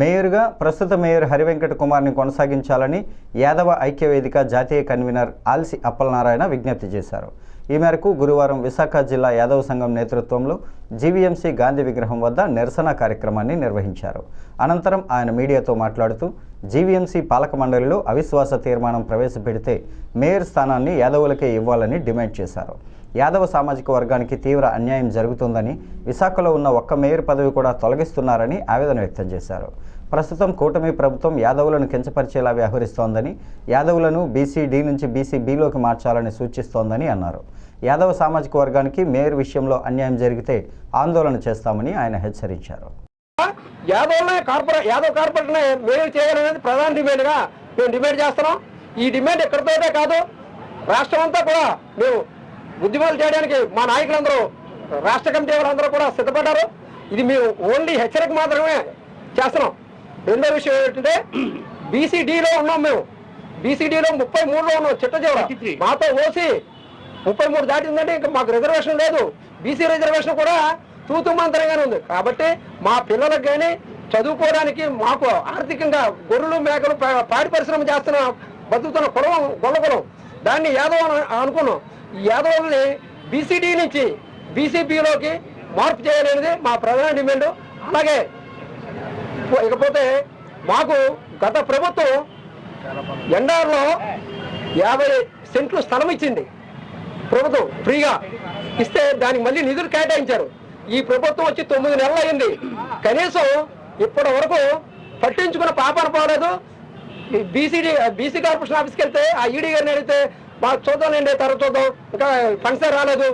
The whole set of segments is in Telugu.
మేయర్గా ప్రస్తుత మేయర్ హరివెంకట కుమార్ని కొనసాగించాలని యాదవ ఐక్యవేదిక జాతీయ కన్వీనర్ ఆల్సి అప్పలనారాయణ విజ్ఞప్తి చేశారు. ఈ మేరకు గురువారం విశాఖ జిల్లా యాదవ సంఘం నేతృత్వంలో జీవీఎంసీ గాంధీ విగ్రహం వద్ద నిరసన కార్యక్రమాన్ని నిర్వహించారు. అనంతరం ఆయన మీడియాతో మాట్లాడుతూ జీవీఎంసీ పాలక మండలిలో అవిశ్వాస తీర్మానం ప్రవేశపెడితే మేయర్ స్థానాన్ని యాదవులకే ఇవ్వాలని డిమాండ్ చేశారు. యాదవ సామాజిక వర్గానికి తీవ్ర అన్యాయం జరుగుతుందని, విశాఖలో ఉన్న ఒక్క మేయర్ పదవి కూడా తొలగిస్తున్నారని ఆవేదన వ్యక్తం చేశారు. ప్రస్తుతం కూటమి ప్రభుత్వం యాదవులను కించపరిచేలా వ్యవహరిస్తోందని, యాదవులను బీసీ డి నుంచి బీసీ బిలోకి మార్చాలని సూచిస్తోందని అన్నారు. యాదవ సామాజిక వర్గానికి మేయర్ విషయంలో అన్యాయం జరిగితే ఆందోళన చేస్తామని ఆయన హెచ్చరించారు. యాదవ్ కార్పొరేషన్ మేయర్ చేయాలనేది ప్రధాన డిమాండ్గా మేము డిమాండ్ చేస్తున్నాం. ఈ డిమాండ్ ఎక్కడితోటే కాదు, రాష్ట్రం అంతా కూడా మేము ఉద్యమాలు చేయడానికి మా నాయకులందరూ, రాష్ట్ర కమిటీ వాళ్ళందరూ కూడా సిద్ధపడ్డారు. ఇది మేము ఓన్లీ హెచ్చరిక మాత్రమే చేస్తున్నాం. రెండో విషయం ఏంటంటే బీసీడీలో ఉన్నాం. మేము బీసీడీలో 33లో ఉన్నాం. చిట్ట చివర మాతో ఓసి 33 దాటిందంటే ఇంకా మాకు రిజర్వేషన్ లేదు. బీసీ రిజర్వేషన్ కూడా తూతుమంతరంగానే ఉంది. కాబట్టి మా పిల్లలకు కానీ చదువుకోవడానికి మాకు ఆర్థికంగా గొర్రెలు మేకలు పాడి పరిశ్రమ చేస్తున్న బతుకుతున్న కులం గొల్ల కులం, దాన్ని యాదవ్ అనుకున్నాం. ఈ యాదవుల్ని బీసీడీ నుంచి బీసీబీలోకి మార్పు చేయాలనేది మా ప్రధాన డిమాండ్. అలాగే ఇకపోతే మాకు గత ప్రభుత్వం ఎండార్లో 50 సెంట్లు స్థలం ఇచ్చింది. ప్రభుత్వం ఫ్రీగా ఇస్తే దానికి మళ్ళీ నిధులు కేటాయించారు. ఈ ప్రభుత్వం వచ్చి 9 నెలలు అయింది. కనీసం ఇప్పటి వరకు పట్టించుకున్న పాపాన పోలేదు. బీసీ కార్పొరేషన్ ఆఫీస్కి వెళ్తే ఆ ఈడీ గారిని అడిగితే మాకు చూద్దాంలేండి, తర్వాత చూద్దాం, ఇంకా ఫంక్షన్ రాలేదు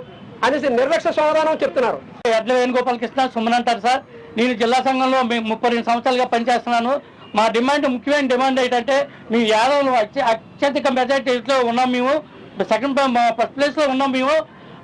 అనేసి నిర్లక్ష్య సమాధానం చెప్తున్నారు. ఎడ్ల వేణుగోపాలకృష్ణ సుమన్ అంటారు సార్. నేను జిల్లా సంఘంలో 32 సంవత్సరాలుగా పనిచేస్తున్నాను. మా డిమాండ్, ముఖ్యమైన డిమాండ్ ఏంటంటే, మీ యాదవులు అత్యధిక మెజార్టీలో ఉన్నాం. మేము ఫస్ట్ ప్లేస్లో ఉన్నాం. మేము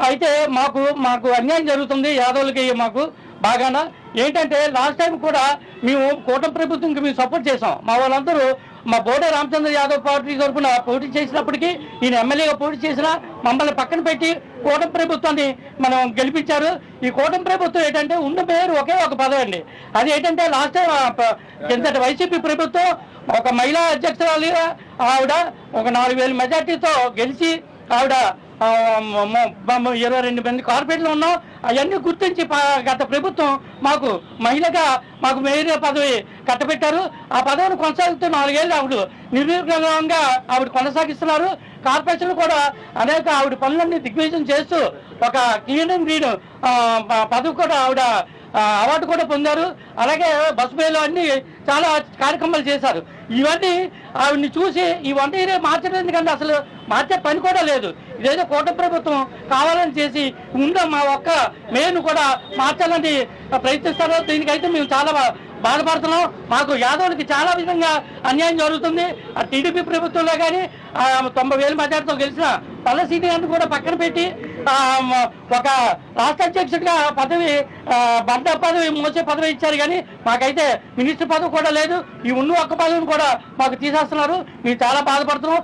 అయితే మాకు అన్యాయం జరుగుతుంది యాదవులకి. మాకు బాగానా ఏంటంటే, లాస్ట్ టైం కూడా మేము కూటమి ప్రభుత్వంకి మేము సపోర్ట్ చేసాం. మా వాళ్ళందరూ మా బోడే రామచంద్ర యాదవ్ పార్టీ తరఫున పోటీ చేసినప్పటికీ, ఈయన ఎమ్మెల్యేగా పోటీ చేసినా మమ్మల్ని పక్కన పెట్టి కూటమి ప్రభుత్వాన్ని మనం గెలిపించారు. ఈ కూటమి ప్రభుత్వం ఏంటంటే ఉన్న పేరు ఒకే ఒక పదవి అండి. అది ఏంటంటే లాస్ట్ టైం కిందటి వైసీపీ ప్రభుత్వం ఒక మహిళా అధ్యక్షురాలుగా ఆవిడ ఒక 4000 మెజార్టీతో గెలిచి ఆవిడ 22 మంది కార్పొరేట్లు ఉన్నాం. అవన్నీ గుర్తించి గత ప్రభుత్వం మాకు మహిళగా మాకు మేయర్ పదవి కట్టబెట్టారు. ఆ పదవిని కొనసాగుతూ 4 ఏళ్ళు ఆవిడ నిర్విఘ్నంగా ఆవిడ కొనసాగిస్తున్నారు. కార్పొరేషన్లు కూడా అనేక ఆవిడ పనులన్నీ దిగ్విజయం చేస్తూ ఒక క్లీన్ అండ్ గ్రీన్ పదవి కూడా ఆవిడ అవార్డు కూడా పొందారు. అలాగే బస్ బేలో అన్ని చాలా కార్యక్రమాలు చేశారు. ఇవన్నీ ఆవిడ్ని చూసి ఈ వంట ఏరియా మార్చడం ఎందుకంటే అసలు మార్చే పని కూడా లేదు. ఇదేదో కూటమి ప్రభుత్వం కావాలని చేసి ఉందా మా ఒక్క మేయర్ను కూడా మార్చాలని ప్రయత్నిస్తారో. దీనికైతే మేము చాలా బాధపడుతున్నాం. మాకు యాదవులకి చాలా విధంగా అన్యాయం జరుగుతుంది. ఆ టీడీపీ ప్రభుత్వంలో కానీ 90,000 మెజార్టీతో గెలిచిన పల్లసీని గారిని కూడా పక్కన పెట్టి ఒక రాష్ట్ర అధ్యక్షుడిగా పదవి బండ పదవి మోసే పదవి ఇచ్చారు. కానీ మాకైతే మినిస్టర్ పదవి కూడా లేదు. ఈ ఉన్న ఒక్క పదవిని కూడా మాకు తీసేస్తున్నారు. మేము చాలా బాధపడుతున్నాం.